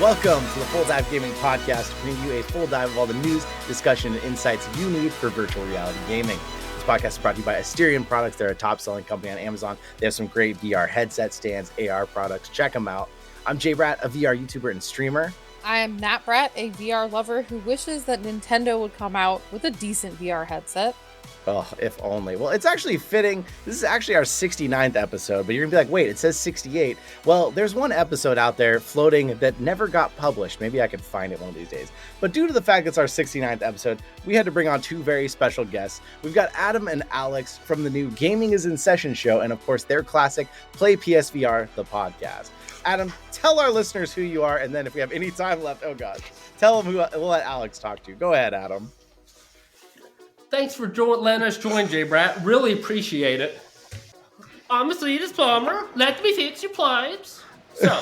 Welcome to the Full Dive Gaming Podcast, bringing you a full dive of all the news, discussion, and insights you need for virtual reality gaming. This podcast is brought to you by Asterion Products. They're a top-selling company on Amazon. They have some great VR headset stands, AR products. Check them out. I'm CatBratt, a VR YouTuber and streamer. I am CatBratt, a VR lover who wishes that Nintendo would come out with a decent VR headset. Oh, if only. Well, it's actually fitting. This is actually our 69th episode, but you're going to be like, wait, it says 68. Well, there's one episode out there floating that never got published. Maybe I could find it one of these days. But due to the fact it's our 69th episode, we had to bring on two very special guests. We've got Adam and Alex from the new Gaming is in Session show, and of course, their classic PlayPSVR The Podcast. Adam, tell our listeners who you are, and then if we have any time left, oh gosh, tell them who. We'll let Alex talk to you. Go ahead, Adam. Thanks for letting us join, CatBratt. Really appreciate it. I'm a sweetest plumber. Let me fix your pipes. So,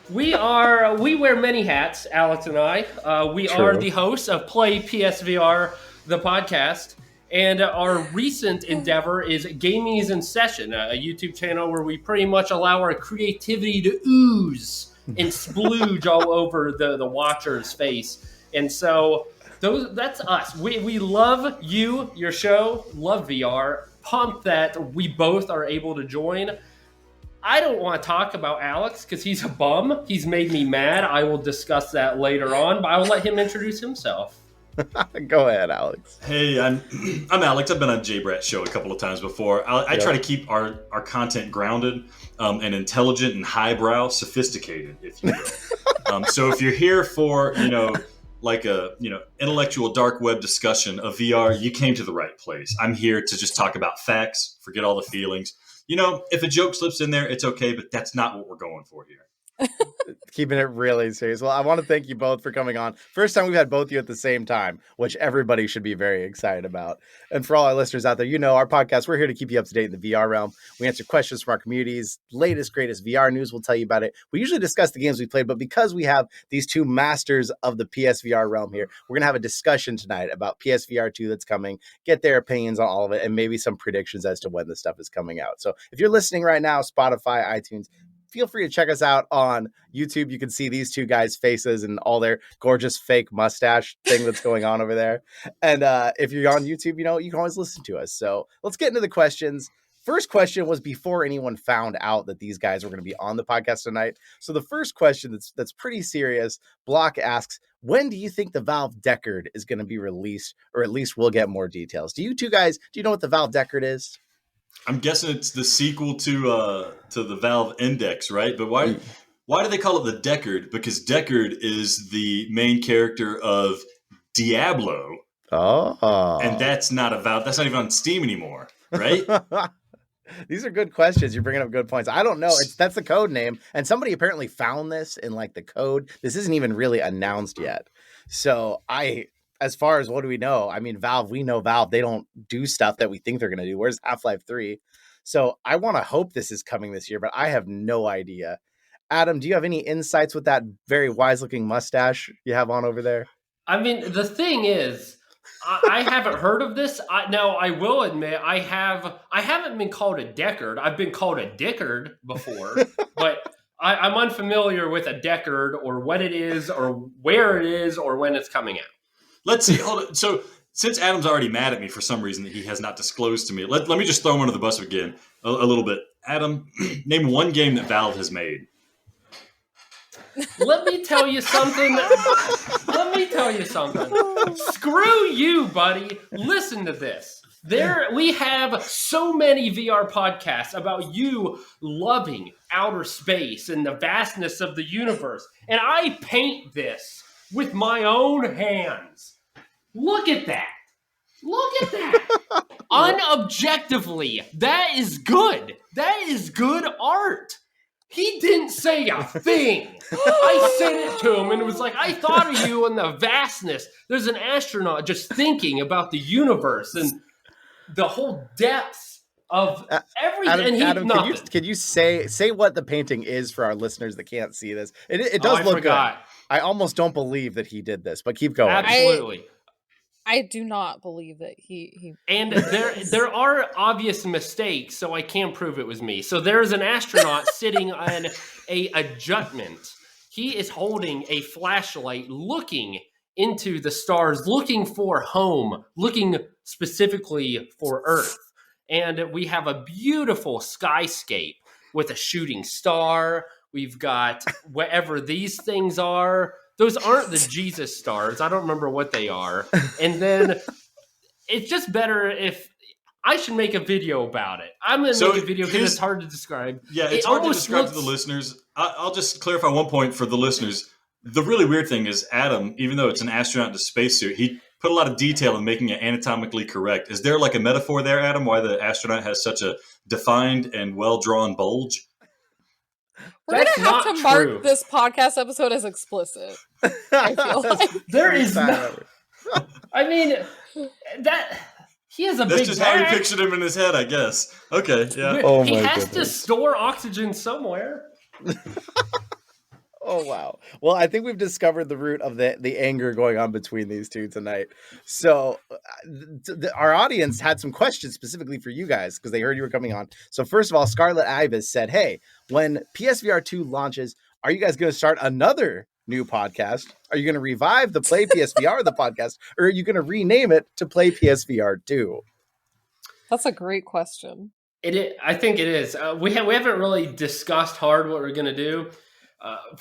we wear many hats, Alex and I. We True. are the hosts of PlayPSVR The Podcast. And our recent endeavor is Gaming is in Session, a YouTube channel where we pretty much allow our creativity to ooze and splooge all over the watcher's face. And so that's us. We love you, your show, love VR. Pumped that we both are able to join. I don't want to talk about Alex because he's a bum. He's made me mad. I will discuss that later on, but I will let him introduce himself. Go ahead, Alex. Hey, I'm Alex. I've been on CatBratt's show a couple of times before. I try to keep our content grounded and intelligent and highbrow, sophisticated, if you will. So if you're here for, like a intellectual dark web discussion of VR, you came to the right place. I'm here to just talk about facts, forget all the feelings. If a joke slips in there, it's okay, but that's not what we're going for here. Keeping it really serious. Well, I want to thank you both for coming on. First time we've had both of you at the same time, which everybody should be very excited about. And for all our listeners out there, our podcast, we're here to keep you up to date in the VR realm. We answer questions from our communities, latest, greatest VR news. We'll tell you about it. We usually discuss the games we played, but because we have these two masters of the PSVR realm here, we're going to have a discussion tonight about PSVR 2 that's coming, get their opinions on all of it, and maybe some predictions as to when the stuff is coming out. So if you're listening right now, Spotify, iTunes, feel free to check us out on YouTube. You can see these two guys' faces and all their gorgeous fake mustache thing that's going on over there. And if you're on YouTube, you can always listen to us. So let's get into the questions. First question was before anyone found out that these guys were going to be on the podcast tonight. So the first question that's pretty serious. Block asks, when do you think the Valve Deckard is going to be released, or at least we'll get more details? Do you two guys, do you know what the Valve Deckard is? I'm guessing it's the sequel to the Valve Index, right? But why do they call it the Deckard? Because Deckard is the main character of Diablo. Oh. And that's not a Valve. That's not even on Steam anymore, right? These are good questions. You're bringing up good points. I don't know. That's the code name. And somebody apparently found this in the code. This isn't even really announced yet. So as far as what do we know? I mean, Valve, we know Valve, they don't do stuff that we think they're going to do. Where's Half-Life 3? So I want to hope this is coming this year, but I have no idea. Adam, do you have any insights with that very wise-looking mustache you have on over there? I mean, the thing is, I haven't heard of this. Now, I will admit, I haven't been called a Deckard. I've been called a Deckard before, but I'm unfamiliar with a Deckard or what it is or where it is or when it's coming out. Let's see. Hold on. So since Adam's already mad at me for some reason that he has not disclosed to me, let me just throw him under the bus again a little bit. Adam, name one game that Valve has made. Let me tell you something. Screw you, buddy. Listen to this. We have so many VR podcasts about you loving outer space and the vastness of the universe. And I paint this with my own hands. Look at that. Unobjectively, that is good. That is good art. He didn't say a thing. I sent it to him and it was like, I thought of you and the vastness. There's an astronaut just thinking about the universe and the whole depths of everything. Adam, can you say what the painting is for our listeners that can't see this? It does look good. I almost don't believe that he did this, but keep going. Absolutely. I do not believe that he And there are obvious mistakes, so I can't prove it was me. So there's an astronaut sitting on a adjustment. he is holding a flashlight looking into the stars, looking for home, looking specifically for Earth. And we have a beautiful skyscape with a shooting star. We've got whatever these things are. Those aren't the Jesus stars. I don't remember what they are. And then it's just better if I should make a video about it. I'm going to make a video because it's hard to describe. Yeah, it's hard to describe to the listeners. I'll just clarify one point for the listeners. The really weird thing is Adam, even though it's an astronaut in a spacesuit, he put a lot of detail in making it anatomically correct. Is there like a metaphor there, Adam, why the astronaut has such a defined and well-drawn bulge? We're going to have to mark this podcast episode as explicit. I feel like. There is no... I mean, that... He has a That's big just bag. how he pictured him in his head, I guess. Okay, yeah. Oh he my has goodness. to store oxygen somewhere. Oh, wow. Well, I think we've discovered the root of the anger going on between these two tonight. So our audience had some questions specifically for you guys because they heard you were coming on. So first of all, Scarlett Ibis said, hey, when PSVR 2 launches, are you guys going to start another new podcast? Are you going to revive the PlayPSVR The Podcast, or are you going to rename it to PlayPSVR 2? That's a great question. I think it is. We haven't really discussed hard what we're going to do.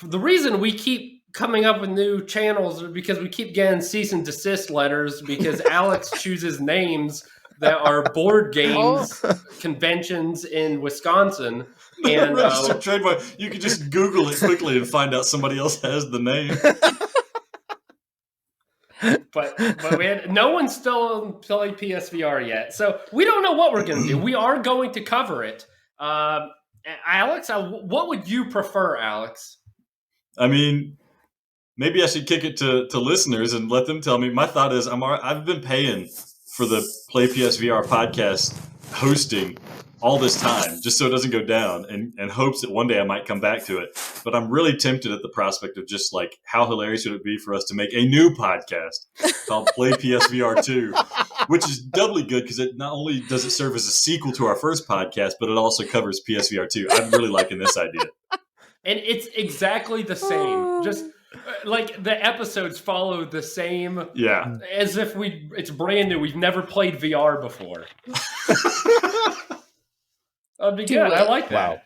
The reason we keep coming up with new channels is because we keep getting cease and desist letters because Alex chooses names that are board games conventions in Wisconsin. And registered trademark. You can just Google it quickly and find out somebody else has the name. But we had no one's still played PSVR yet, so we don't know what we're going to do. We are going to cover it. Alex, what would you prefer, Alex? I mean, maybe I should kick it to listeners and let them tell me. My thought is I've been paying for the PlayPSVR podcast hosting all this time just so it doesn't go down and hopes that one day I might come back to it. But I'm really tempted at the prospect of just like how hilarious would it be for us to make a new podcast called PlayPSVR 2, which is doubly good because it not only does it serve as a sequel to our first podcast, but it also covers PSVR 2. I'm really liking this idea. And it's exactly the same. Just like the episodes follow the same. Yeah. As if it's brand new. We've never played VR before. That'd be good. I like that.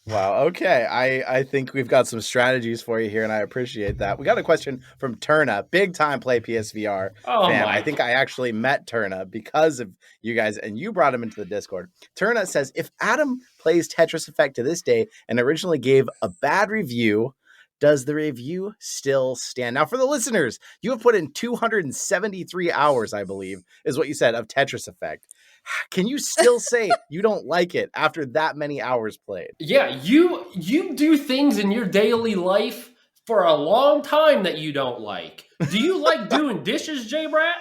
Wow. Okay. I think we've got some strategies for you here, and I appreciate that. We got a question from Turna, big time PlayPSVR fan. I think I actually met Turna because of you guys, and you brought him into the Discord. Turna says, if Adam plays Tetris Effect to this day and originally gave a bad review, does the review still stand? Now, for the listeners, you have put in 273 hours, I believe, is what you said, of Tetris Effect. Can you still say you don't like it after that many hours played? Yeah, you do things in your daily life for a long time that you don't like. Do you like doing dishes, JBrat?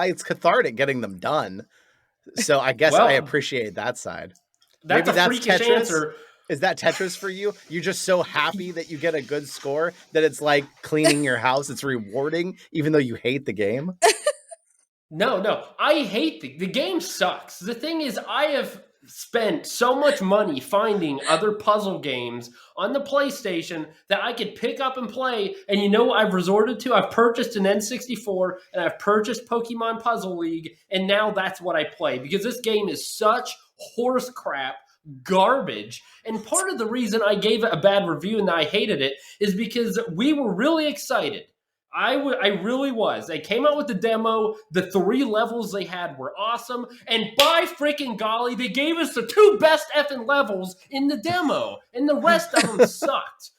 It's cathartic getting them done. So I guess I appreciate that side. That's a freakish answer. Is that Tetris for you? You're just so happy that you get a good score that it's like cleaning your house. It's rewarding, even though you hate the game. No. I hate the game sucks. The thing is, I have spent so much money finding other puzzle games on the PlayStation that I could pick up and play. And you know what I've resorted to? I've purchased an N64 and I've purchased Pokemon Puzzle League. And now that's what I play because this game is such horse crap. Garbage. And part of the reason I gave it a bad review and I hated it is because we were really excited. I really was. They came out with the demo. The 3 levels they had were awesome. And by freaking golly, they gave us the 2 best effing levels in the demo. And the rest of them sucked.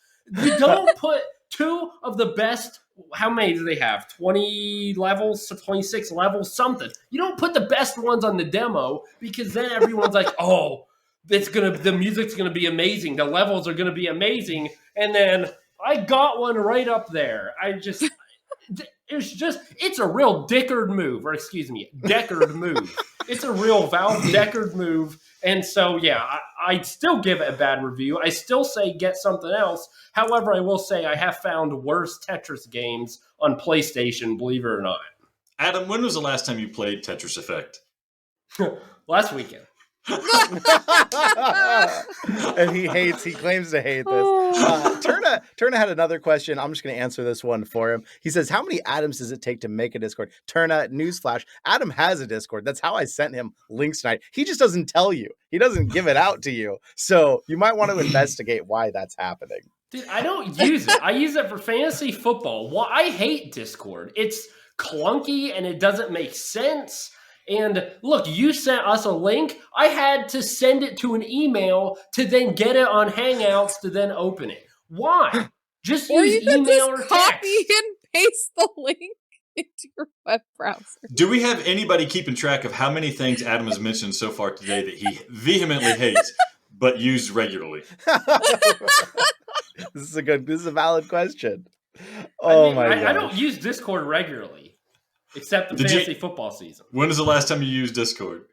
You don't put 2 of the best. How many do they have? 20 levels? 26 levels? Something. You don't put the best ones on the demo because then everyone's like, oh, the music's gonna be amazing, the levels are gonna be amazing, and then I got one right up there. It's a real Deckard move. It's a real Valve Deckard move, and so yeah, I'd still give it a bad review. I still say get something else. However, I will say I have found worse Tetris games on PlayStation, believe it or not. Adam, when was the last time you played Tetris Effect? Last weekend. And he claims to hate this. Turna Turna had another question. I'm just going to answer this one for him. He says, how many Adams does it take to make a Discord? Turna, newsflash, Adam has a Discord. That's how I sent him links tonight. He just doesn't tell you. He doesn't give it out to you. So you might want to investigate why that's happening. Dude, I don't use it. I use it for fantasy football. Well, I hate Discord. It's clunky and it doesn't make sense. And look, you sent us a link. I had to send it to an email to then get it on Hangouts to then open it. Why? Just use email or text. Copy and paste the link into your web browser. Do we have anybody keeping track of how many things Adam has mentioned so far today that he vehemently hates but used regularly? This is a valid question. I don't use Discord regularly. Except the fantasy football season. When was the last time you used Discord?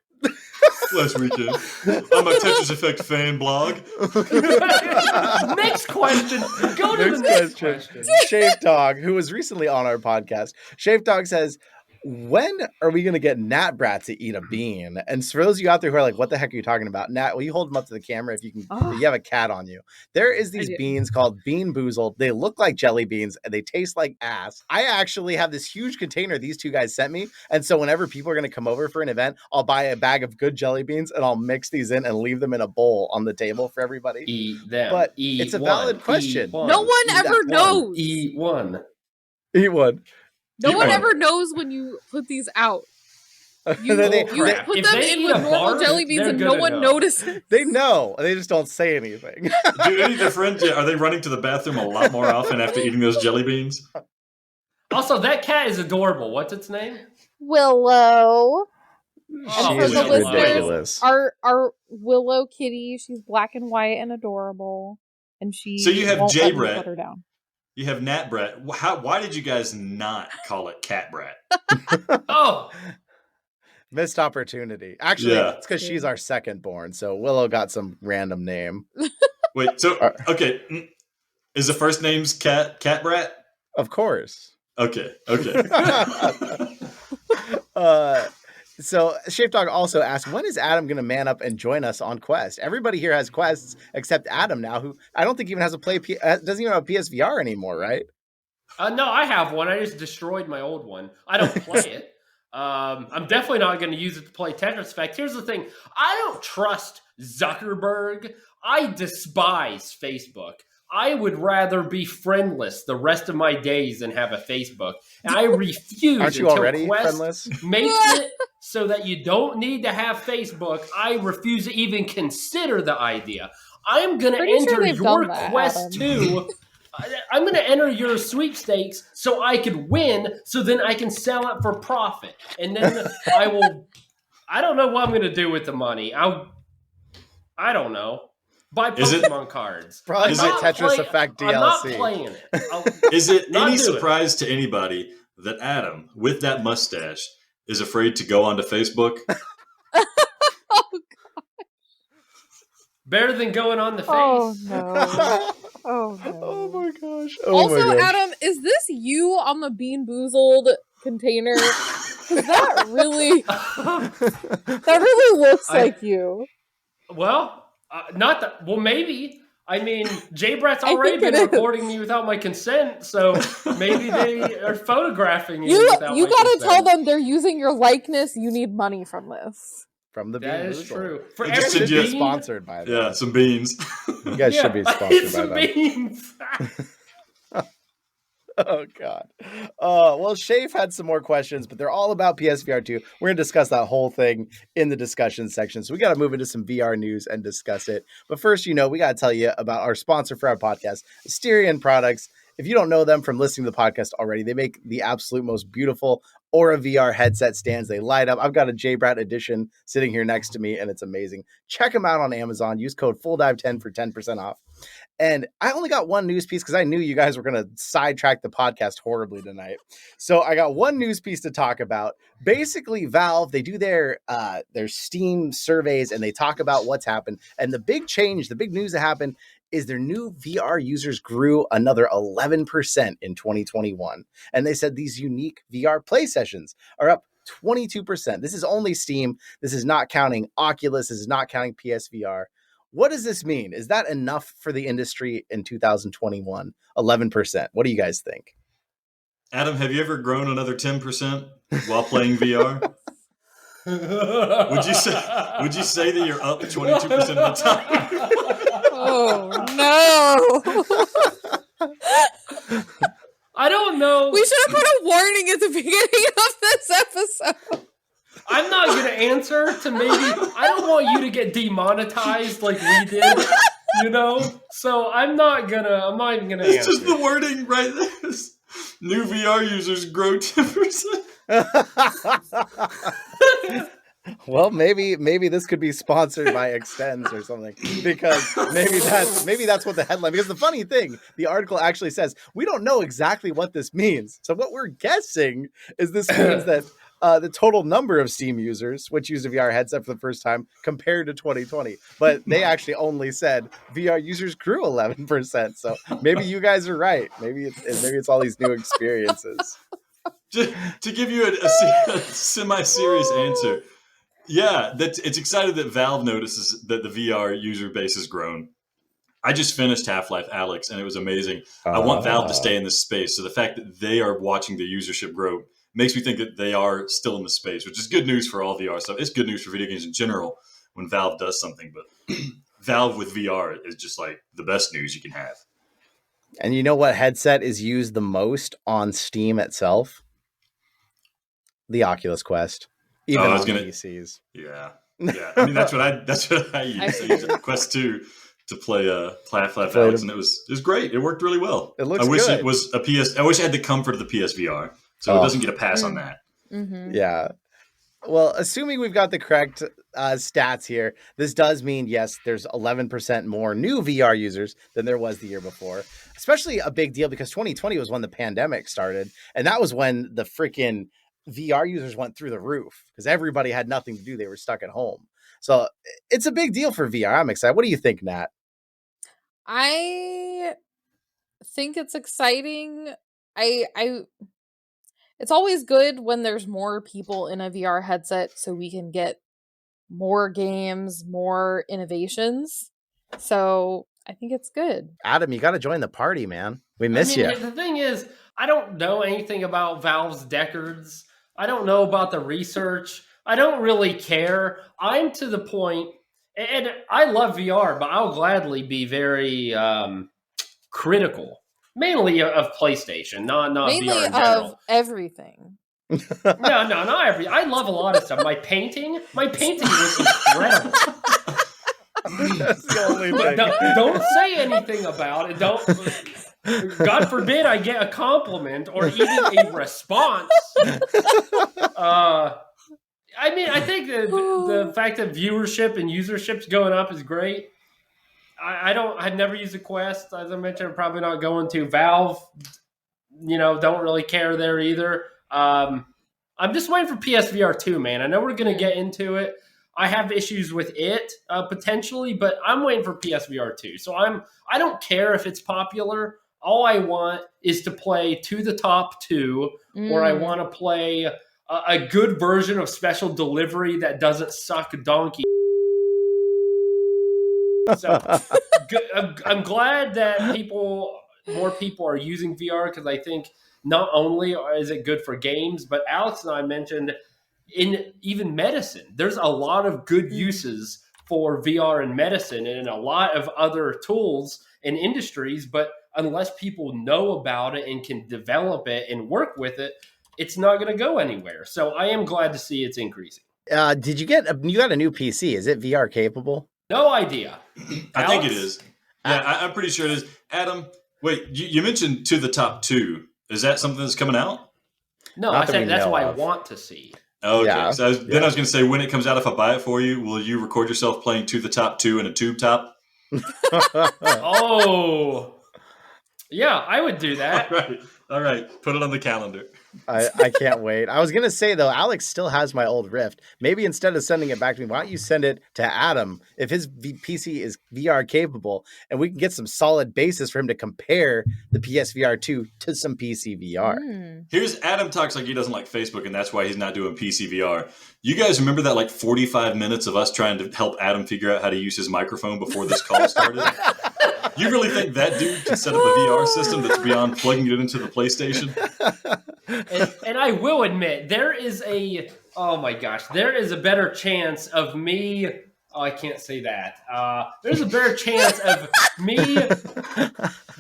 Last weekend. I'm a Tetris Effect fan blog. Next question. Go to the next question. Shafe Dog, who was recently on our podcast. Shafe Dog says, when are we going to get CatBratt to eat a bean? And for those of you out there who are like, what the heck are you talking about? Nat, will you hold them up to the camera if you can? You have a cat on you. There is these beans called Bean Boozled. They look like jelly beans and they taste like ass. I actually have this huge container these two guys sent me. And so whenever people are going to come over for an event, I'll buy a bag of good jelly beans and I'll mix these in and leave them in a bowl on the table for everybody. Eat them. But it's a valid question. No one ever knows. Eat one. Eat one. No one ever knows when you put these out. You put them in with normal jelly beans and no one notices. They know. They just don't say anything. Do any of their friends, are they running to the bathroom a lot more often after eating those jelly beans? Also, that cat is adorable. What's its name? Willow. She is ridiculous. Our Willow kitty, she's black and white and adorable. And so you have CatBratt. Put her down. You have CatBratt. Why did you guys not call it CatBratt? Oh, missed opportunity. Actually, it's because she's our second born. So Willow got some random name. Wait, so okay, is the first name's CatBratt? Of course. Okay. So Shafe Dog also asked, when is Adam going to man up and join us on Quest? Everybody here has Quests except Adam now, who I don't think even has doesn't even have a PSVR anymore, right? No, I have one. I just destroyed my old one. I don't play it. I'm definitely not going to use it to play Tetris Effect. Here's the thing. I don't trust Zuckerberg. I despise Facebook. I would rather be friendless the rest of my days than have a Facebook. And I refuse. Aren't you already friendless? Makes it so that you don't need to have Facebook. I refuse to even consider the idea. I'm going to enter your Quest 2. I'm going to enter your sweepstakes so I could win, so then I can sell it for profit. And then I don't know what I'm going to do with the money. I don't know. Buy Pokemon cards. Probably Tetris Effect DLC. I'm not playing it. Is it any surprise to anybody that Adam, with that mustache, is afraid to go onto Facebook? Oh, God. Better than going on the face. Oh, no. Oh, no. Oh, my gosh. Adam, is this you on the Bean Boozled container? That really looks like you. Well... not that. Well, maybe. I mean, CatBratt's already been recording me without my consent, so maybe they are photographing you without you my gotta consent. tell them they're using your likeness. You need money from this. From the That Bean is Boozled. true. For You every should be bean, sponsored by them. Yeah, some beans. You guys should be sponsored by some them. beans. Oh, God. Well, Shafe had some more questions, but they're all about PSVR 2. We're going to discuss that whole thing in the discussion section. So we got to move into some VR news and discuss it. But first, we got to tell you about our sponsor for our podcast, Asterion Products. If you don't know them from listening to the podcast already, they make the absolute most beautiful Aura VR headset stands. They light up. I've got a CatBratt edition sitting here next to me, and it's amazing. Check them out on Amazon. Use code FULLDIVE10 for 10% off. And I only got one news piece because I knew you guys were going to sidetrack the podcast horribly tonight. So I got one news piece to talk about. Basically, Valve, they do their Steam surveys and they talk about what's happened. And the big change, the big news that happened is their new VR users grew another 11% in 2021. And they said these unique VR play sessions are up 22%. This is only Steam. This is not counting Oculus. This is not counting PSVR. What does this mean? Is that enough for the industry in 2021? 11%. What do you guys think? Adam, have you ever grown another 10% while playing VR? Would you say that you're up 22% of the time? Oh no. I don't know. We should have put a warning at the beginning of this episode. I'm not going to answer to maybe, I don't want you to get demonetized like we did, So I'm not even going to answer. It's just the wording right there. New VR users grow 10%. Well, maybe this could be sponsored by Extends or something, because maybe that's what the headline. Because the funny thing, the article actually says we don't know exactly what this means. So what we're guessing is this means that the total number of Steam users which use a VR headset for the first time compared to 2020, but they actually only said VR users grew 11%. So maybe you guys are right. Maybe it's all these new experiences. To give you a semi-serious answer. Yeah, it's excited that Valve notices that the VR user base has grown. I just finished Half-Life Alyx, and it was amazing. I want Valve to stay in this space. So the fact that they are watching the usership grow makes me think that they are still in the space, which is good news for all VR stuff. It's good news for video games in general when Valve does something. But Valve with VR is just like the best news you can have. And you know what headset is used the most on Steam itself? The Oculus Quest. Even on PCs. Yeah. I mean, that's what I use. I use the Quest 2 to play Half-Life Alyx, and it was great. It worked really well. It looks I wish good. It was a PS. I wish I had the comfort of the PSVR, so it doesn't get a pass on that. Mm-hmm. Yeah. Well, assuming we've got the correct stats here, this does mean, yes, there's 11% more new VR users than there was the year before. Especially a big deal because 2020 was when the pandemic started, and that was when the freaking VR users went through the roof because everybody had nothing to do. They were stuck at home. So it's a big deal for VR. I'm excited. What do you think, Nat? I think it's exciting. It's always good when there's more people in a VR headset so we can get more games, more innovations. So I think it's good. Adam, you got to join the party, man. We miss you. The thing is, I don't know anything about Valve's Deckards. I don't know about the research. I don't really care. I'm to the point, and I love VR, but I'll gladly be very critical, mainly of PlayStation, not mainly VR in general. of everything. No, not every. I love a lot of stuff. My painting was incredible. That's the only thing. Don't say anything about it. Don't. God forbid I get a compliment or even a response. I mean, I think the fact that viewership and usership's going up is great. I've never used a Quest. As I mentioned, I'm probably not going to. Valve, don't really care there either. I'm just waiting for PSVR 2, man. I know we're going to get into it. I have issues with it potentially, but I'm waiting for PSVR 2. So I don't care if it's popular. All I want is to play To the Top 2, or I want to play a good version of Special Delivery that doesn't suck donkey. So I'm glad that more people are using VR, because I think not only is it good for games, but Alex and I mentioned in even medicine, there's a lot of good uses for VR in medicine and in a lot of other tools and industries, but unless people know about it and can develop it and work with it, it's not going to go anywhere. So I am glad to see it's increasing. Did you got a new PC? Is it VR capable? No idea. I think it is. Yeah, I'm pretty sure it is. Adam, wait, you mentioned To the Top 2. Is that something that's coming out? No, I said that's what I want to see. Okay. Yeah. So I was going to say, when it comes out, if I buy it for you, will you record yourself playing To the Top 2 in a tube top? Oh. Yeah, I would do that. Right. All right, put it on the calendar. I can't wait. I was going to say, though, Alex still has my old Rift. Maybe instead of sending it back to me, why don't you send it to Adam if his PC is VR capable, and we can get some solid basis for him to compare the PSVR 2 to some PC VR. Here's Adam talks like he doesn't like Facebook, and that's why he's not doing PC VR. You guys remember that like 45 minutes of us trying to help Adam figure out how to use his microphone before this call started? You really think that dude can set up a VR system that's beyond plugging it into the PlayStation? And I will admit, there is a better chance of me. Oh, I can't say that. There's a better chance of me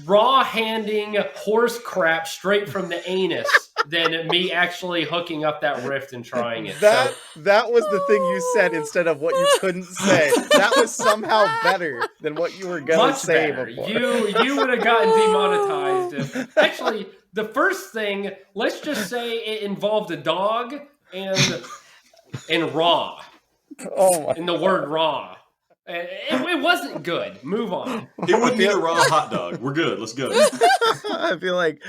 raw handing horse crap straight from the anus than me actually hooking up that Rift and trying it. That was the thing you said instead of what you couldn't say. That was somehow better than what you were going to say before. You would have gotten demonetized. Actually, the first thing, let's just say it involved a dog and raw. Oh my! In the word raw. It wasn't good. Move on. It wouldn't be a raw hot dog. We're good. Let's go. I feel like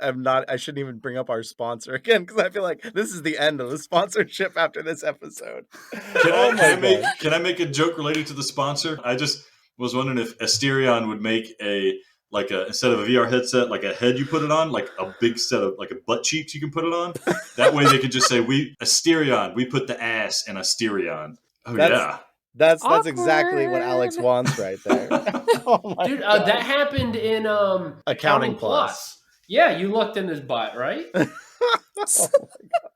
I shouldn't even bring up our sponsor again because I feel like this is the end of the sponsorship after this episode. Can I make a joke related to the sponsor? I just was wondering if Asterion would make instead of a VR headset, like a head you put it on, like a big set of like a butt cheeks you can put it on. That way they could just say, Asterion, we put the ass in Asterion. That's exactly what Alex wants right there. Dude, that happened in Accounting Plus. Yeah, you looked in his butt, right? Oh my gosh.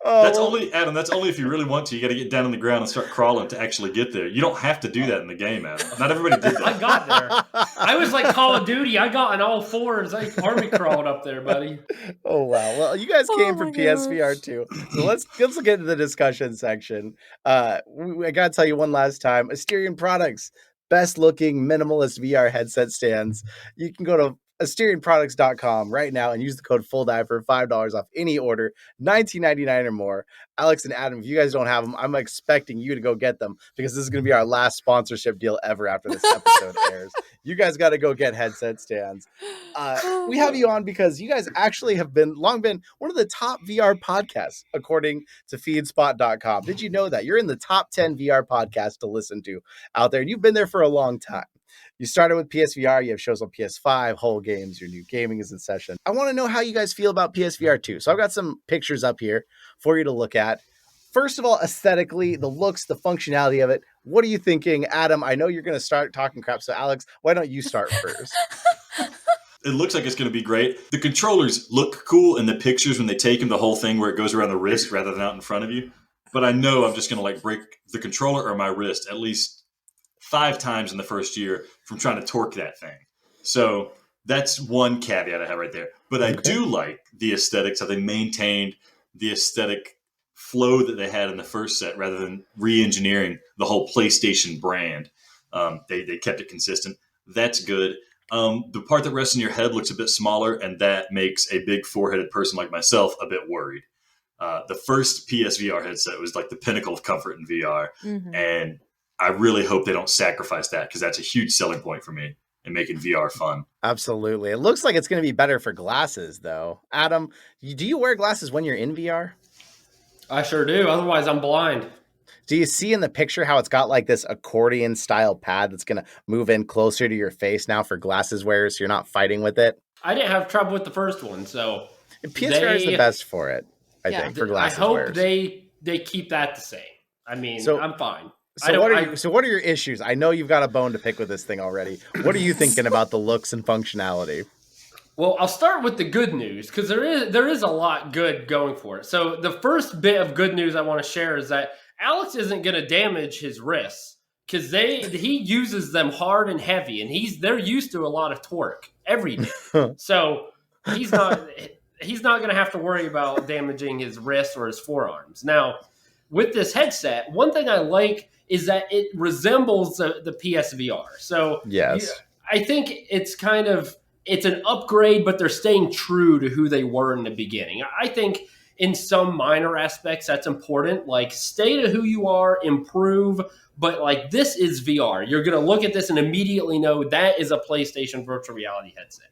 That's only if you really want to. You got to get down on the ground and start crawling to actually get there. You don't have to do that in the game, Adam. Not everybody did that. I got there. I was like Call of Duty. I got on all fours. I army crawled up there, buddy. Oh wow! Well, you guys came from PSVR 2, so let's get into the discussion section. I gotta tell you one last time: Asterion Products, best looking minimalist VR headset stands. You can go to AsterianProducts.com right now and use the code FULLDIVE for $5 off any order, $19.99 or more. Alex and Adam, if you guys don't have them, I'm expecting you to go get them because this is going to be our last sponsorship deal ever after this episode airs. You guys got to go get headset stands. We have you on because you guys actually have long been one of the top VR podcasts, according to feedspot.com. Did you know that? You're in the top 10 VR podcasts to listen to out there, and you've been there for a long time. You started with PSVR, you have shows on PS5, whole games, your new gaming is in session. I want to know how you guys feel about PSVR 2. So I've got some pictures up here for you to look at. First of all, aesthetically, the looks, the functionality of it. What are you thinking? Adam, I know you're going to start talking crap, so Alex, why don't you start first? It looks like it's going to be great. The controllers look cool in the pictures when they take them, the whole thing where it goes around the wrist rather than out in front of you. But I know I'm just going to break the controller or my wrist at least 5 times in the first year from trying to torque that thing. So that's one caveat I have right there. But I do like the aesthetics, how they maintained the aesthetic flow that they had in the first set rather than re-engineering the whole PlayStation brand. They kept it consistent. That's good. The part that rests in your head looks a bit smaller, and that makes a big four-headed person like myself a bit worried. The first PSVR headset was like the pinnacle of comfort in VR. Mm-hmm. And I really hope they don't sacrifice that because that's a huge selling point for me in making VR fun. Absolutely. It looks like it's going to be better for glasses, though. Adam, do you wear glasses when you're in VR? I sure do. Otherwise, I'm blind. Do you see in the picture how it's got like this accordion style pad that's going to move in closer to your face now for glasses wearers so you're not fighting with it? I didn't have trouble with the first one, so PSVR is the best for it, I think, for glasses wearers. I hope they keep that the same. I mean, I'm fine. So what are your issues? I know you've got a bone to pick with this thing already. What are you thinking about the looks and functionality? Well, I'll start with the good news because there is a lot good going for it. So the first bit of good news I want to share is that Alex isn't going to damage his wrists because he uses them hard and heavy, and they're used to a lot of torque every day. So he's not going to have to worry about damaging his wrists or his forearms. Now, with this headset, one thing I like is that it resembles the PSVR. So yes, I think it's an upgrade, but they're staying true to who they were in the beginning. I think in some minor aspects that's important, like stay to who you are, improve, but like this is VR. You're going to look at this and immediately know that is a PlayStation virtual reality headset.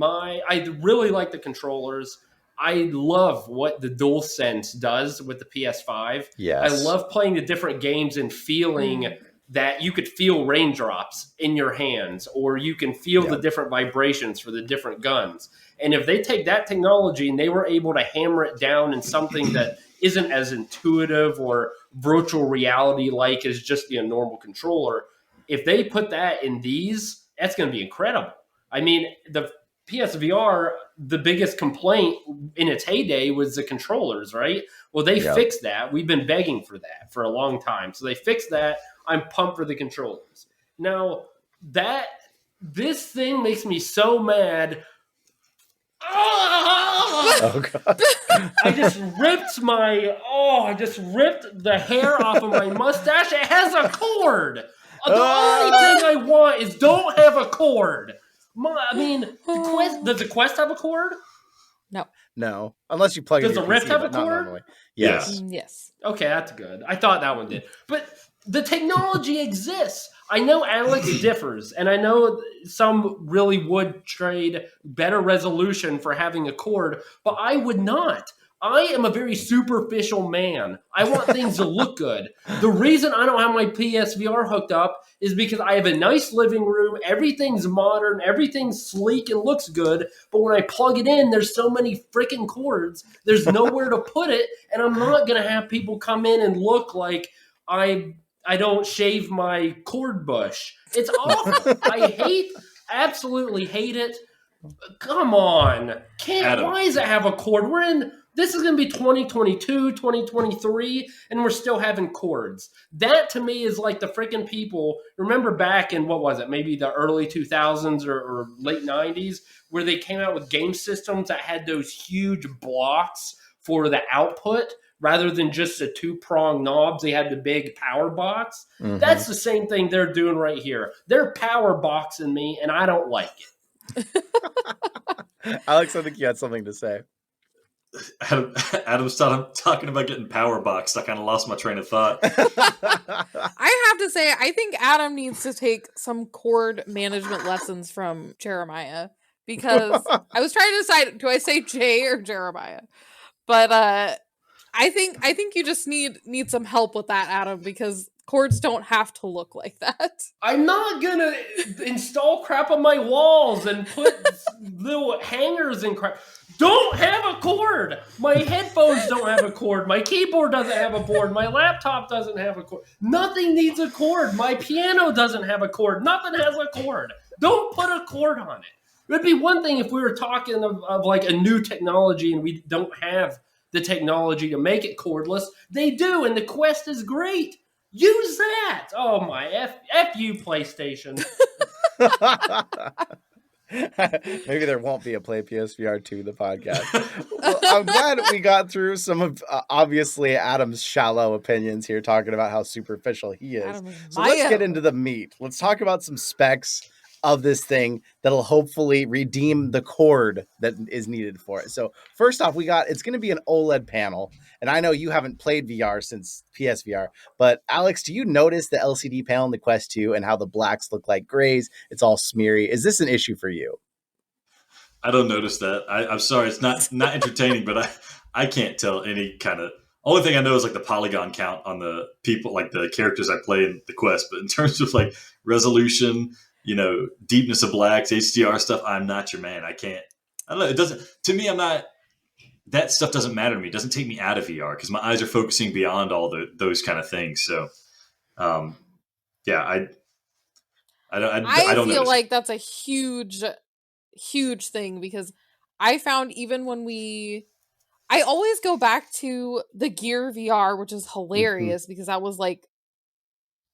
I really like the controllers. I love what the DualSense does with the PS5. Yes. I love playing the different games and feeling that you could feel raindrops in your hands, or you can feel the different vibrations for the different guns. And if they take that technology and they were able to hammer it down in something that isn't as intuitive or virtual reality like as just the normal controller, if they put that in these, that's going to be incredible. I mean, the PSVR, the biggest complaint in its heyday was the controllers, right? Well, they fixed that. We've been begging for that for a long time. So they fixed that. I'm pumped for the controllers. Now, this thing makes me so mad. Oh, God. I just ripped the hair off of my mustache. It has a cord. The only thing I want is don't have a cord. Does the Quest have a cord? No, unless you plug it in. Does the Rift have a cord? Yes. Yes. Okay, that's good. I thought that one did. But the technology exists. I know Alex differs, and I know some really would trade better resolution for having a cord, but I would not. I am a very superficial man. I want things to look good. The reason I don't have my PSVR hooked up is because I have a nice living room. Everything's modern. Everything's sleek and looks good. But when I plug it in, there's so many freaking cords. There's nowhere to put it. And I'm not going to have people come in and look like I don't shave my cord bush. It's awful. Absolutely hate it. Come on. Why does it have a cord? This is going to be 2022, 2023, and we're still having cords. That, to me, is like the freaking people. Remember back in, what was it, maybe the early 2000s or late 90s, where they came out with game systems that had those huge blocks for the output rather than just the two-prong knobs. They had the big power box. Mm-hmm. That's the same thing they're doing right here. They're power boxing me, and I don't like it. Alex, I think you had something to say. Adam started talking about getting power boxed. I kind of lost my train of thought. I have to say, I think Adam needs to take some cord management lessons from Jeremiah, because I was trying to decide, do I say Jay or Jeremiah? But I think you just need some help with that, Adam, because cords don't have to look like that. I'm not gonna install crap on my walls and put little hangers and crap. Don't have a cord. My headphones don't have a cord. My keyboard doesn't have a board. My laptop doesn't have a cord. Nothing needs a cord. My piano doesn't have a cord. Nothing has a cord. Don't put a cord on it. It would be one thing if we were talking of like a new technology and we don't have the technology to make it cordless. They do, and the Quest is great. Use that. Oh my, F you, PlayStation. Maybe there won't be a PlayPSVR 2 The Podcast. Well, I'm glad we got through some of obviously Adam's shallow opinions here, talking about how superficial he is. So let's get into the meat. Let's talk about some specs of this thing that'll hopefully redeem the cord that is needed for it. So first off, it's going to be an OLED panel. And I know you haven't played VR since PSVR, but Alex, do you notice the LCD panel in the Quest 2 and how the blacks look like grays? It's all smeary. Is this an issue for you? I don't notice that. I'm sorry. It's not entertaining, but I can't tell any kind of. Only thing I know is like the polygon count on the people, like the characters I play in the Quest. But in terms of like resolution, deepness of blacks, HDR stuff, I'm not your man. I don't know. It doesn't, to me, that stuff doesn't matter to me. It doesn't take me out of VR because my eyes are focusing beyond all those kind of things. So, yeah, I don't feel like that's a huge thing, because I found even when I always go back to the Gear VR, which is hilarious because that was like,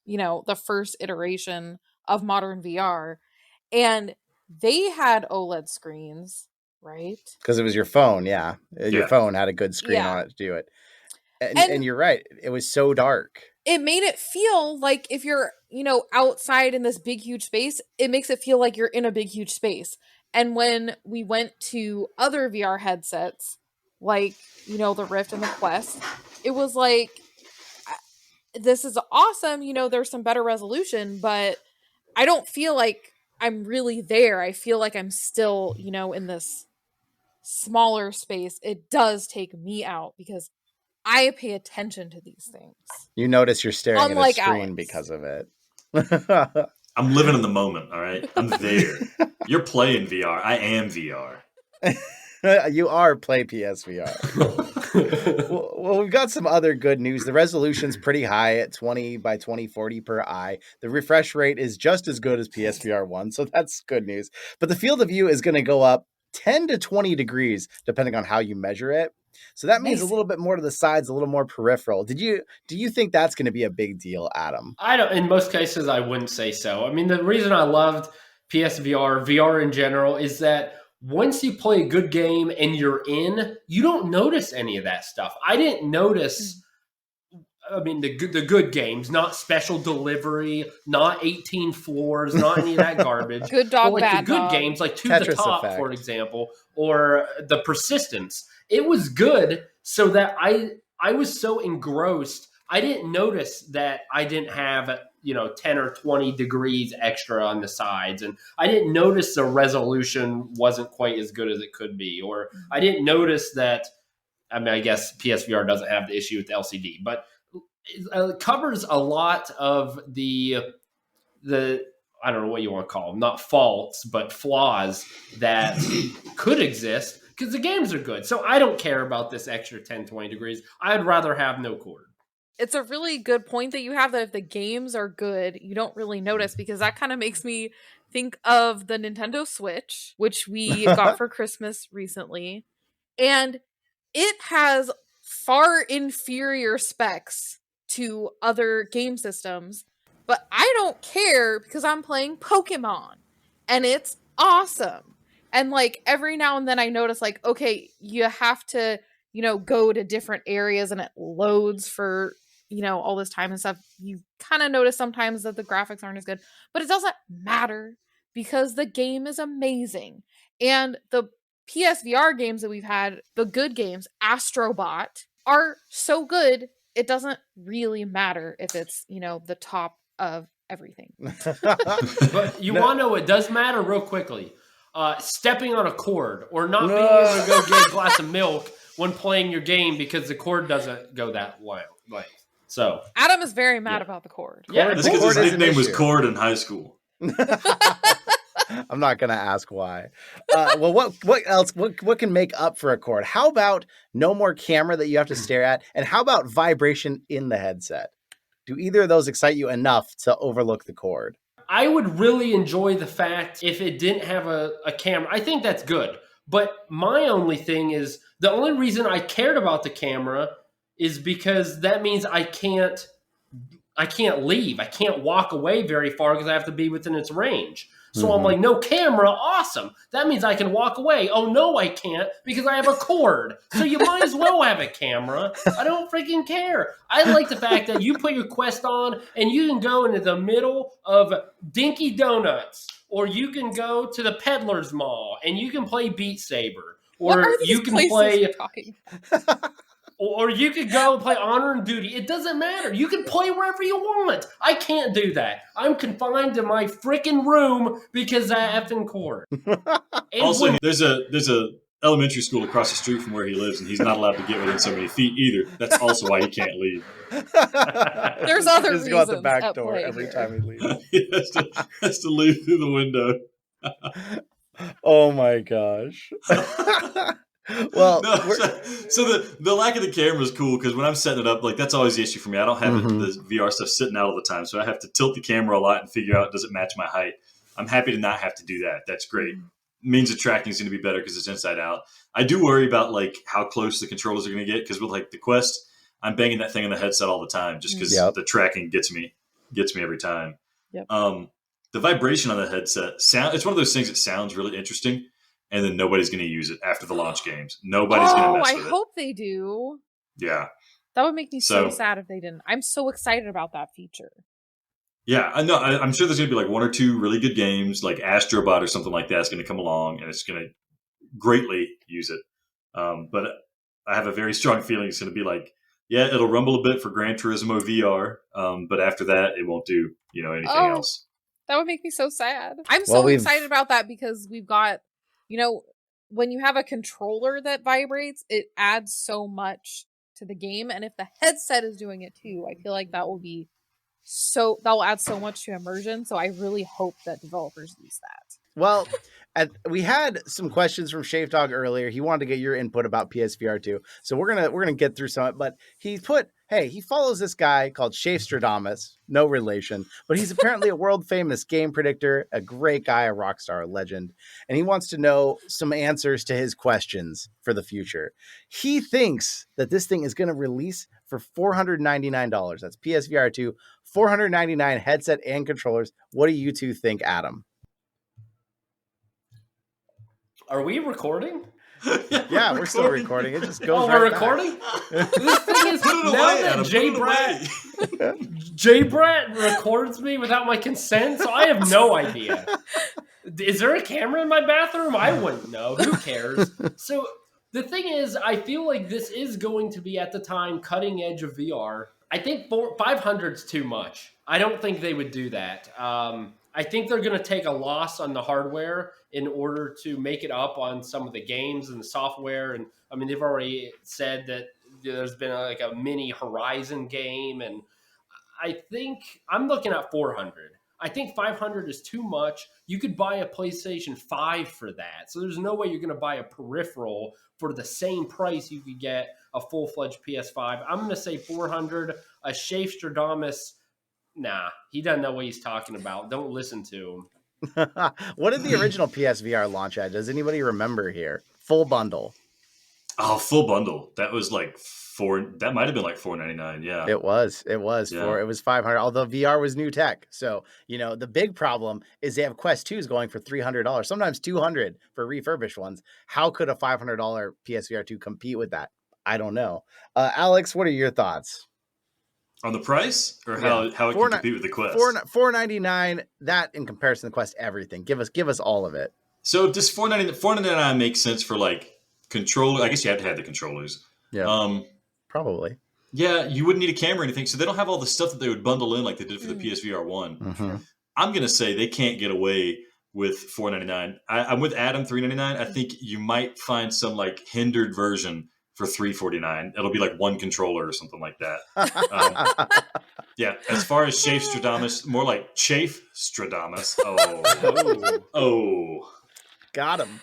the first iteration of modern VR, and they had OLED screens, right? Because it was your phone, yeah. Your phone had a good screen on it to do it. And you're right, it was so dark. It made it feel like if you're, outside in this big, huge space, it makes it feel like you're in a big, huge space. And when we went to other VR headsets, like, the Rift and the Quest, it was like, this is awesome, there's some better resolution, but I don't feel like I'm really there. I feel like I'm still, in this smaller space. It does take me out because I pay attention to these things. You notice you're staring Unlike at a screen Alex. because of it. I'm living in the moment, all right? I'm there. You're playing VR. I am VR. You are PlayPSVR. Well, we've got some other good news. The resolution's pretty high at 20 by 2040 per eye. The refresh rate is just as good as PSVR 1, so that's good news. But the field of view is going to go up 10 to 20 degrees, depending on how you measure it. So that means a little bit more to the sides, a little more peripheral. Do you think that's going to be a big deal, Adam? I don't. In most cases, I wouldn't say so. I mean, the reason I loved PSVR, VR in general, is that once you play a good game and you're in, you don't notice any of that stuff. I didn't notice. I mean, the good games, not special delivery, not 18 floors, not any of that garbage. Good dog, but bad the good dog. games, like To Tetris the Top, effect, for example, or The Persistence. It was good so that I was so engrossed. I didn't notice that I didn't have 10 or 20 degrees extra on the sides. And I didn't notice the resolution wasn't quite as good as it could be. Or I didn't notice that, I mean, I guess PSVR doesn't have the issue with the LCD, but it covers a lot of the I don't know what you want to call them, not faults, but flaws that could exist because the games are good. So I don't care about this extra 10, 20 degrees. I'd rather have no cord. It's a really good point that you have, that if the games are good, you don't really notice, because that kind of makes me think of the Nintendo Switch, which we got for Christmas recently. And it has far inferior specs to other game systems, but I don't care because I'm playing Pokemon and it's awesome. And like every now and then I notice, like, okay, you have to, go to different areas and it loads for all this time and stuff. You kind of notice sometimes that the graphics aren't as good, but it doesn't matter because the game is amazing. And the PSVR games that we've had, the good games, Astrobot, are so good, it doesn't really matter if it's, the top of everything. But you want to know what does matter real quickly? Stepping on a cord or not being able to go get a glass of milk when playing your game because the cord doesn't go that length. So Adam is very mad about the cord. Yeah, that's because his nickname was Cord in high school. I'm not going to ask why. Well, what else? What can make up for a cord? How about no more camera that you have to stare at? And how about vibration in the headset? Do either of those excite you enough to overlook the cord? I would really enjoy the fact if it didn't have a camera. I think that's good. But my only thing is, the only reason I cared about the camera is because that means I can't leave. I can't walk away very far because I have to be within its range. So I'm like, no camera, awesome. That means I can walk away. Oh, no, I can't because I have a cord. So you might as well have a camera. I don't freaking care. I like the fact that you put your Quest on and you can go into the middle of Dinky Donuts, or you can go to the Peddler's Mall and you can play Beat Saber. Or you can play... Or you could go and play Honor and Duty. It doesn't matter. You can play wherever you want. I can't do that. I'm confined to my freaking room because of that effing cord. Also, there's a elementary school across the street from where he lives, and he's not allowed to get within so many feet either. That's also why he can't leave. There's other reasons. Just go out the back door every time he leaves. He has to leave through the window. Oh my gosh. Well, so the lack of the camera is cool because when I'm setting it up, like that's always the issue for me. I don't have the VR stuff sitting out all the time, so I have to tilt the camera a lot and figure out, does it match my height? I'm happy to not have to do that. That's great. Means the tracking is going to be better because it's inside out. I do worry about like how close the controllers are going to get because with like the Quest, I'm banging that thing on the headset all the time just because the tracking gets me every time. Yep. The vibration on the headset it's one of those things that sounds really interesting. And then nobody's going to use it after the launch games. Nobody's going to mess with it. I hope they do. Yeah. That would make me so sad if they didn't. I'm so excited about that feature. Yeah, I know. I'm sure there's going to be like one or two really good games, like Astrobot or something like that is going to come along, and it's going to greatly use it. But I have a very strong feeling it's going to be like, yeah, it'll rumble a bit for Gran Turismo VR, but after that, it won't do anything else. That would make me so sad. I'm Well, so excited about that because we've got, when you have a controller that vibrates, it adds so much to the game. And if the headset is doing it too, I feel like that will add so much to immersion. So I really hope that developers use that. Well, we had some questions from Shafe Dog earlier. He wanted to get your input about PSVR 2. So we're gonna get through some of it. But he follows this guy called Shafestradamus, no relation, but he's apparently a world famous game predictor, a great guy, a rock star, a legend, and he wants to know some answers to his questions for the future. He thinks that this thing is going to release for $499. That's PSVR 2, $499 headset and controllers. What do you two think, Adam? Are we recording? Yeah, we're still recording. It just goes. We're right recording. Back. This thing is now that CatBratt records me without my consent, so I have no idea. Is there a camera in my bathroom? I wouldn't know. Who cares? So the thing is, I feel like this is going to be at the time cutting edge of VR. I think 500 is too much. I don't think they would do that. I think they're going to take a loss on the hardware in order to make it up on some of the games and the software. And I mean, they've already said that there's been like a mini Horizon game. And I think I'm looking at 400. I think 500 is too much. You could buy a PlayStation 5 for that. So there's no way you're going to buy a peripheral for the same price you could get a full-fledged PS5. I'm going to say 400. A Shafestradamus, nah, he doesn't know what he's talking about. Don't listen to him. What did the original PSVR launch at? Does anybody remember here? Full bundle. Oh, full bundle. That was like that might have been like $499. Yeah. It was. Yeah. It was 500. Although VR was new tech. So, the big problem is they have Quest 2s going for $300, sometimes $200 for refurbished ones. How could a $500 PSVR 2 compete with that? I don't know. Alex, what are your thoughts? On the price, or how it can compete with the Quest? $499. That in comparison to the Quest, everything. Give us all of it. So does $499 make sense for like controller? I guess you have to have the controllers. Yeah. Probably. Yeah, you wouldn't need a camera or anything, so they don't have all the stuff that they would bundle in like they did for the PSVR 1. Mm-hmm. I'm gonna say they can't get away with $499. I'm with Adam, $399. I think you might find some like hindered version for $349. It'll be like one controller or something like that. Yeah, as far as Shafestradamus, more like Shafestradamus. Oh. Got him.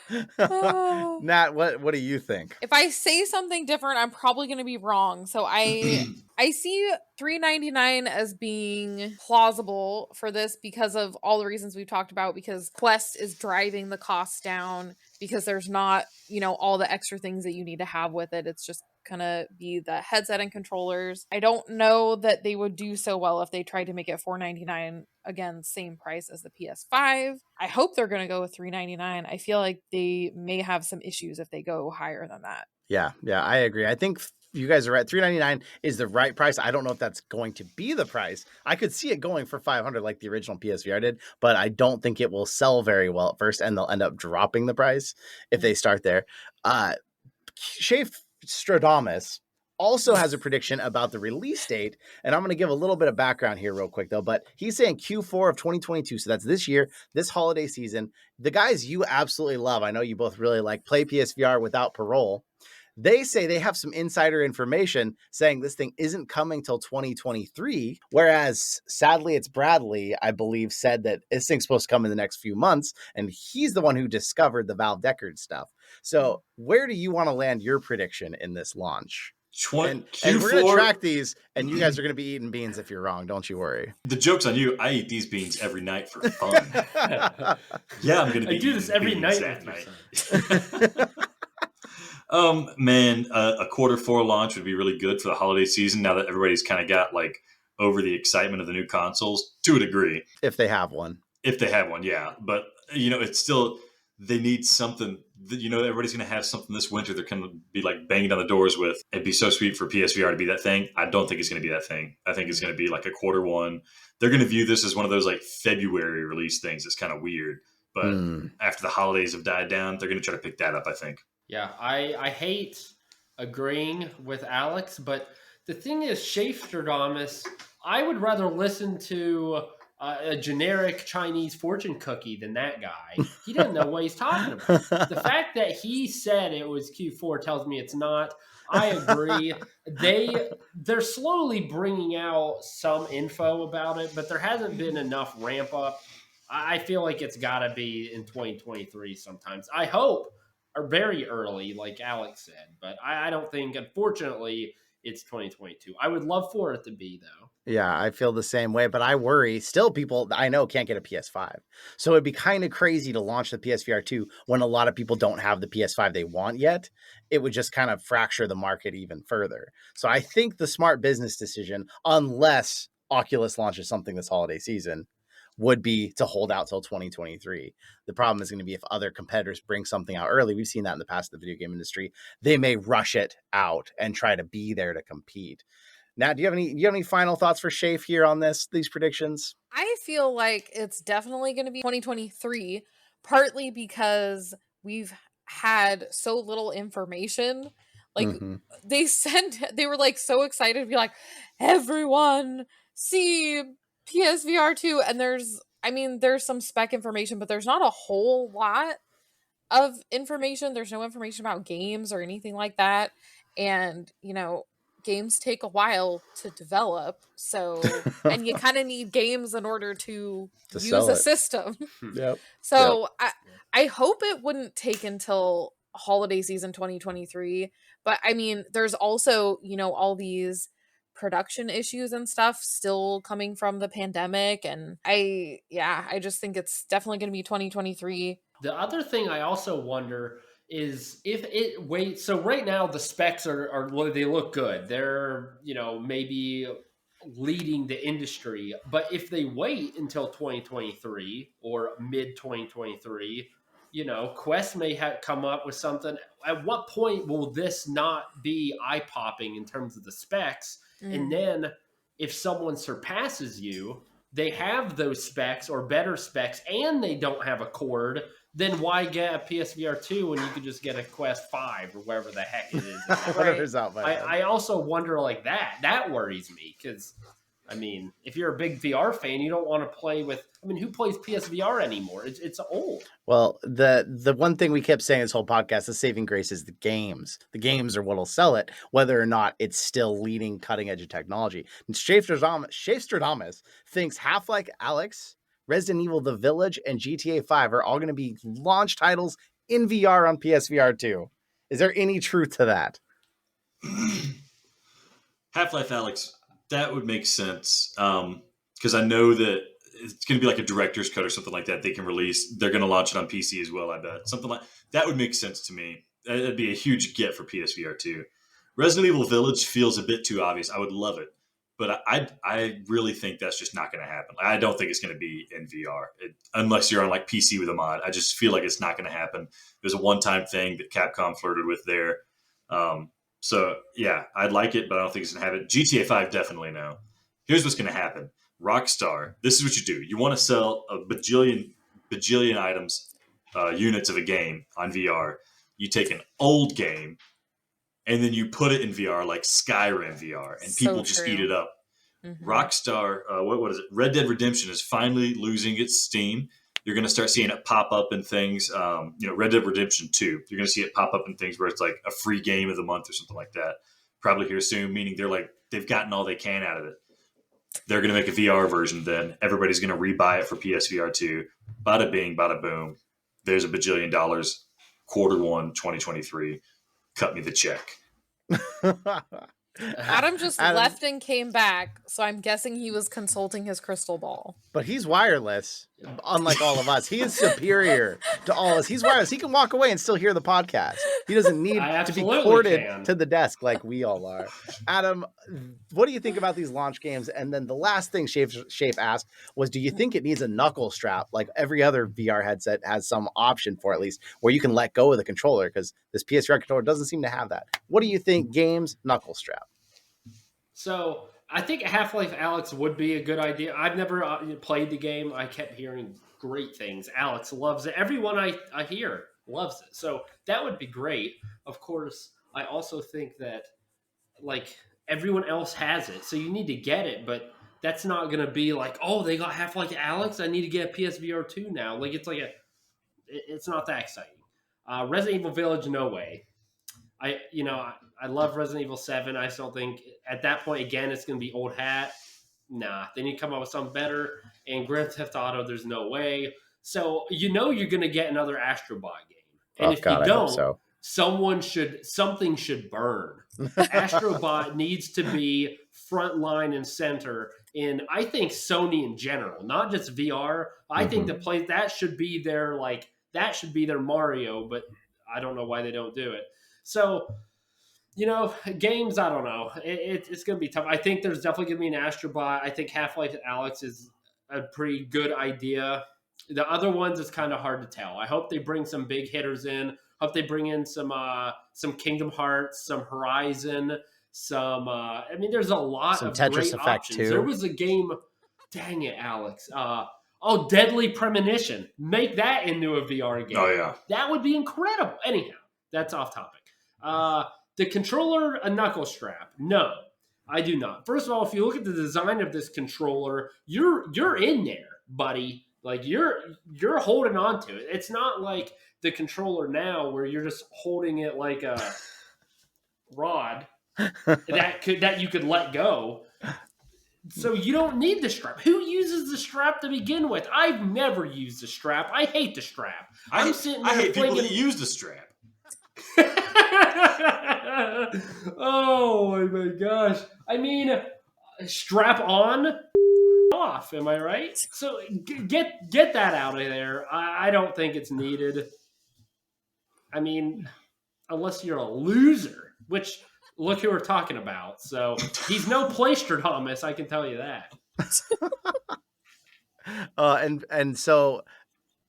Nat, what do you think? If I say something different, I'm probably going to be wrong. So I see $399 as being plausible for this because of all the reasons we've talked about, because Quest is driving the costs down, because there's not, all the extra things that you need to have with it. It's just gonna be the headset and controllers. I don't know that they would do so well if they tried to make it $499, again, same price as the PS5. I hope they're gonna go with $399. I feel like they may have some issues if they go higher than that. Yeah, I agree. I think you guys are right. $399 is the right price. I don't know if that's going to be the price. I could see it going for $500 like the original PSVR did, but I don't think it will sell very well at first, and they'll end up dropping the price if they start there. Shafestradamus also has a prediction about the release date, and I'm going to give a little bit of background here real quick, though, but he's saying Q4 of 2022, so that's this year, this holiday season. The guys you absolutely love, I know you both really like, PlayPSVR Without Parole. They say they have some insider information saying this thing isn't coming till 2023, whereas sadly it's Bradley, I believe, said that this thing's supposed to come in the next few months, and he's the one who discovered the Valve Deckard stuff. So where do you want to land your prediction in this launch? And we're going to track these, and you guys are going to be eating beans if you're wrong. Don't you worry. The joke's on you. I eat these beans every night for fun. Yeah, I'm going to be. I do this every night. Man, a Q4 launch would be really good for the holiday season. Now that everybody's kind of got like over the excitement of the new consoles to a degree, if they have one, yeah. But it's still, they need something. Everybody's going to have something this winter they're going to be like banging on the doors with. It'd be so sweet for PSVR to be that thing. I don't think it's going to be that thing. I think it's going to be like a Q1. They're going to view this as one of those like February release things. It's kind of weird, but after the holidays have died down, they're going to try to pick that up, I think. Yeah, I hate agreeing with Alex, but the thing is, Shafestradamus, I would rather listen to a generic Chinese fortune cookie than that guy. He doesn't know what he's talking about. The fact that he said it was Q4 tells me it's not. I agree. They're slowly bringing out some info about it, but there hasn't been enough ramp up. I feel like it's got to be in 2023 sometimes. I hope, or very early, like Alex said, but I don't think, unfortunately, it's 2022. I would love for it to be, though. Yeah, I feel the same way, but I worry still people I know can't get a PS5. So it'd be kind of crazy to launch the PSVR 2 when a lot of people don't have the PS5 they want yet. It would just kind of fracture the market even further. So I think the smart business decision, unless Oculus launches something this holiday season, would be to hold out till 2023. The problem is going to be if other competitors bring something out early. We've seen that in the past in the video game industry. They may rush it out and try to be there to compete. Now, do you have any final thoughts for Shafe here on these predictions? I feel like it's definitely going to be 2023, partly because we've had so little information. Like they were like so excited to be like, everyone see PSVR 2. And there's some spec information, but there's not a whole lot of information. There's no information about games or anything like that. And, games take a while to develop, so and you kind of need games in order to use a system. Yep. So yep. I hope it wouldn't take until holiday season 2023, but there's also all these production issues and stuff still coming from the pandemic, and I just think it's definitely going to be 2023. The other thing I also wonder is if it waits. So right now the specs are they look good. They're, maybe leading the industry. But if they wait until 2023 or mid 2023, Quest may come up with something. At what point will this not be eye-popping in terms of the specs? And then if someone surpasses you, they have those specs or better specs, and they don't have a cord, then why get a PSVR 2 when you could just get a Quest 5 or whatever the heck it is? Whatever's out by then. I also wonder like that. That worries me because, if you're a big VR fan, you don't want to play with... who plays PSVR anymore? It's old. Well, the one thing we kept saying this whole podcast, the saving grace is the games. The games are what'll sell it, whether or not it's still leading cutting edge of technology. And Shafestradamus thinks Half-Life Alyx, Resident Evil The Village, and GTA 5 are all going to be launch titles in VR on PSVR 2. Is there any truth to that? Half-Life Alyx, that would make sense. Because I know that it's going to be like a director's cut or something like that they can release. They're going to launch it on PC as well, I bet. Something like that would make sense to me. That'd be a huge get for PSVR 2. Resident Evil Village feels a bit too obvious. I would love it. But I really think that's just not going to happen. I don't think it's going to be in VR unless you're on like PC with a mod. I just feel like it's not going to happen. There's a one-time thing that Capcom flirted with there. So yeah, I'd like it, but I don't think it's going to have it. GTA 5, definitely no. Here's what's going to happen. Rockstar, this is what you do. You want to sell a bajillion items, units of a game on VR. You take an old game, and then you put it in VR like Skyrim VR, and people just eat it up. Mm-hmm. Rockstar, what is it? Red Dead Redemption is finally losing its steam. You're going to start seeing it pop up in things. Red Dead Redemption 2, you're going to see it pop up in things where it's like a free game of the month or something like that. Probably here soon, meaning they've gotten all they can out of it. They're going to make a VR version then. Everybody's going to rebuy it for PSVR 2. Bada bing, bada boom. There's a bajillion dollars. Q1 2023. Cut me the check. Adam left and came back, so I'm guessing he was consulting his crystal ball. But he's wireless, unlike all of us. He is superior to all of us. He's wireless. He can walk away and still hear the podcast. He doesn't need to be corded to the desk like we all are. Adam, what do you think about these launch games? And then the last thing Shafe asked was, do you think it needs a knuckle strap like every other VR headset has some option for, at least, where you can let go of the controller? Because this PSVR controller doesn't seem to have that. What do you think? Games, knuckle strap. So I think Half-Life Alyx would be a good idea. I've never played the game. I kept hearing great things. Alex loves it. Everyone I hear loves it. So that would be great. Of course, I also think that like everyone else has it. So you need to get it. But that's not going to be like, oh, they got Half-Life Alyx, I need to get a PSVR 2 now. Like, it's not that exciting. Resident Evil Village, no way. I love Resident Evil 7. I still think at that point, again, it's going to be old hat. Nah, they need to come up with something better. And Grand Theft Auto, there's no way. So, you're going to get another Astro Bot game. And if you don't, something should burn. Astro Bot needs to be front line and center in, I think, Sony in general, not just VR. I think that should be their Mario, but I don't know why they don't do it. So, games, I don't know. It's going to be tough. I think there's definitely going to be an Astro Bot. I think Half-Life Alyx is a pretty good idea. The other ones, it's kind of hard to tell. I hope they bring some big hitters in. Hope they bring in some Kingdom Hearts, some Horizon, there's a lot some of Tetris great Effect options. too. There was a game, dang it, Alex. Deadly Premonition. Make that into a VR game. Oh, yeah. That would be incredible. Anyhow, that's off topic. The controller, a knuckle strap. No, I do not. First of all, if you look at the design of this controller, you're in there, buddy. Like you're holding on to it. It's not like the controller now where you're just holding it like a rod that you could let go. So you don't need the strap. Who uses the strap to begin with? I've never used the strap. I hate the strap. I hate people that use the strap. Oh my gosh. Strap on, off. Am I right? So get that out of there. I don't think it's needed. Unless you're a loser, which look who we're talking about. So he's no PlayStradamus, I can tell you that. And so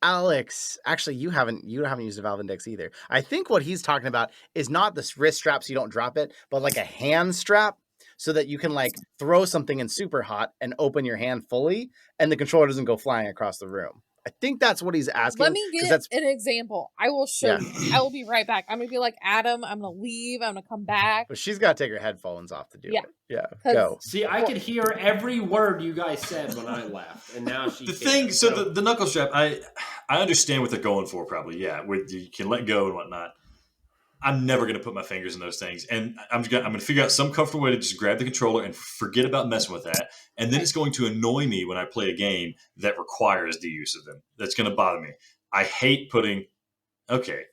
Alex, actually, you haven't used a Valve Index either. I think what he's talking about is not the wrist strap so you don't drop it, but like a hand strap so that you can like throw something in super hot and open your hand fully and the controller doesn't go flying across the room. I think that's what he's asking. Let me get an example. I will show you. I will be right back. I'm going to be like, Adam, I'm going to leave. I'm going to come back. But she's got to take her headphones off to do it. Yeah. Go. See, I could hear every word you guys said when I left. And now she can't. The knuckle strap, I understand what they're going for probably. Yeah, where you can let go and whatnot. I'm never going to put my fingers in those things. And I'm going to figure out some comfortable way to just grab the controller and forget about messing with that. And then it's going to annoy me when I play a game that requires the use of them. That's going to bother me. I hate putting... Okay.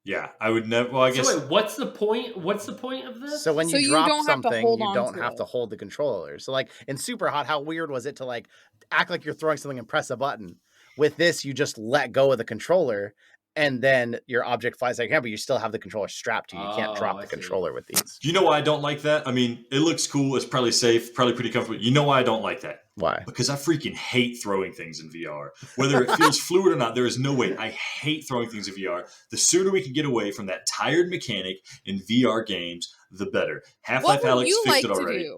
Yeah, I would never... Well, I guess... So wait, what's the point? What's the point of this? So when you drop something, you don't have to hold the controller. So like in Super Hot, how weird was it to like act like you're throwing something and press a button? With this, you just let go of the controller and then your object flies like, but you still have the controller strapped to you. You can't drop the controller with these. You know why I don't like that? It looks cool. It's probably safe, probably pretty comfortable. You know why I don't like that? Why? Because I freaking hate throwing things in VR. Whether it feels fluid or not, there is no way. I hate throwing things in VR. The sooner we can get away from that tired mechanic in VR games, the better. Half-Life Alyx fixed it already.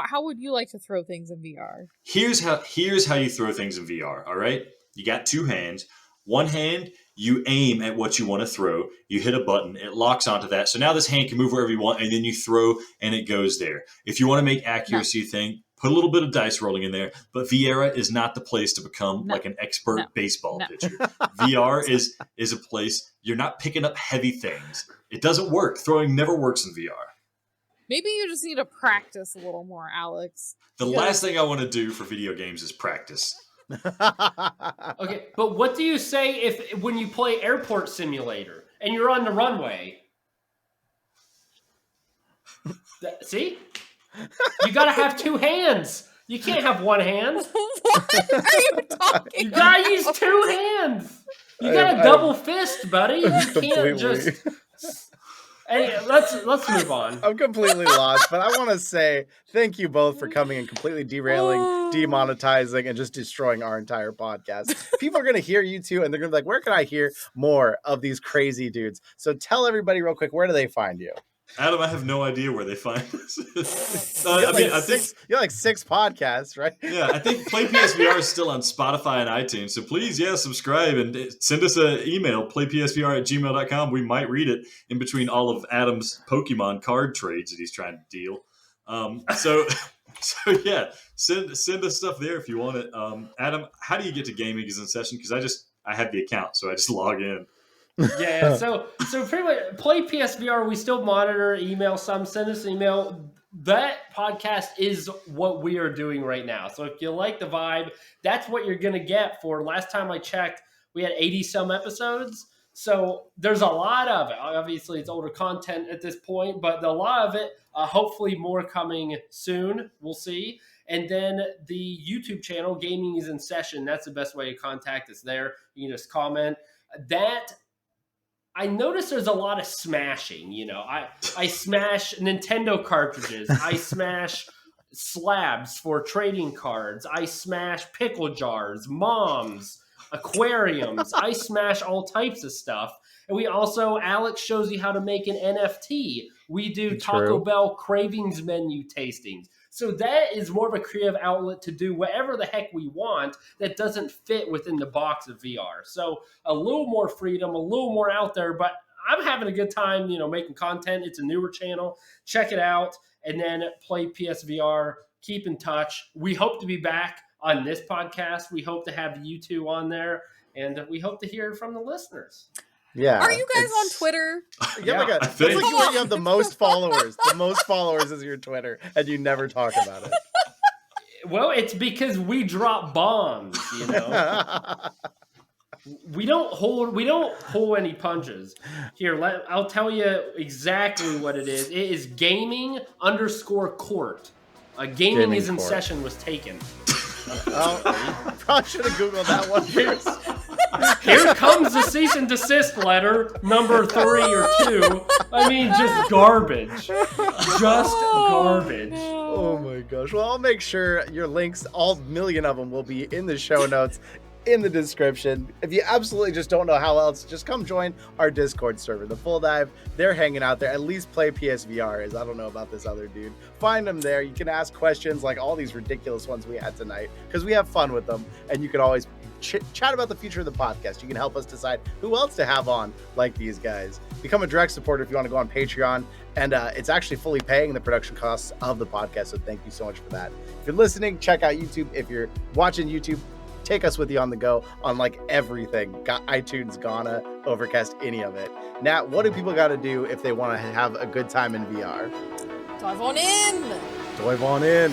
How would you like to throw things in VR? Here's how you throw things in VR, all right? You got two hands. One hand, you aim at what you want to throw. You hit a button. It locks onto that. So now this hand can move wherever you want, and then you throw, and it goes there. If you want to make accuracy thing, put a little bit of dice rolling in there. But VR is not the place to become like an expert baseball pitcher. VR is a place you're not picking up heavy things. It doesn't work. Throwing never works in VR. Maybe you just need to practice a little more, Alex. The last thing I want to do for video games is practice. Okay, but what do you say when you play Airport Simulator and you're on the runway? See? You gotta have two hands. You can't have one hand. What are you talking You gotta use two hands. You got a double fist, buddy. You can't just... Hey, let's move on. I'm completely lost, but I want to say thank you both for coming and completely derailing, demonetizing, and just destroying our entire podcast. People are going to hear you two, and they're going to be like, where can I hear more of these crazy dudes? So tell everybody real quick, where do they find you? Adam, I have no idea where they find us. You're like six podcasts, right? Yeah, I think PlayPSVR is still on Spotify and iTunes. So please, subscribe and send us an email, playpsvr@gmail.com. We might read it in between all of Adam's Pokemon card trades that he's trying to deal. So So yeah, send us stuff there if you want it. Adam, how do you get to Gaming is in Session? Because I have the account, so I just log in. Yeah, so pretty much play PSVR. We still monitor email. Some send us an email. That podcast is what we are doing right now. So if you like the vibe, that's what you're gonna get. For last time I checked, we had 80 some episodes. So there's a lot of it. Obviously, it's older content at this point, but a lot of it, hopefully more coming soon. We'll see. And then the YouTube channel, Gaming is in Session. That's the best way to contact us there. You can just comment. That I noticed there's a lot of smashing. You know, I smash Nintendo cartridges. I smash slabs for trading cards. I smash pickle jars, moms, aquariums. I smash all types of stuff. And we also, Alex shows you how to make an NFT. We do Taco Bell cravings menu tastings. So that is more of a creative outlet to do whatever the heck we want that doesn't fit within the box of VR. So a little more freedom, a little more out there, but I'm having a good time, you know, making content. It's a newer channel. Check it out. And then play PSVR. Keep in touch. We hope to be back on this podcast. We hope to have you two on there, and we hope to hear from the listeners. Yeah. Are you guys on Twitter? Yeah, I that's think. like you have the most followers. The most followers is your Twitter, and you never talk about it. Well, it's because we drop bombs, you know. We don't pull any punches. Here, I'll tell you exactly what it is. It is gaming_court. Gaming is in court. Session was taken. Oh, probably should have Googled that one first. Here comes the cease and desist letter, number 3 or 2. I mean, just garbage. Just garbage. Oh my gosh. Well, I'll make sure your links, all million of them, will be in the show notes, in the description. If you absolutely just don't know how else, just come join our Discord server, The Full Dive. They're hanging out there. At least Play PSVR is. I don't know about this other dude. Find them there. You can ask questions like all these ridiculous ones we had tonight, because we have fun with them. And you can always chat about the future of the podcast. You can help us decide who else to have on like these guys. Become a direct supporter if you want to go on Patreon, and it's actually fully paying the production costs of the podcast, so thank you so much for that. If you're listening, check out YouTube. If you're watching YouTube, take us with you on the go on like everything. Got iTunes, Ghana, Overcast, any of it. Nat, what do people got to do if they want to have a good time in VR? Dive on in! Dive on in!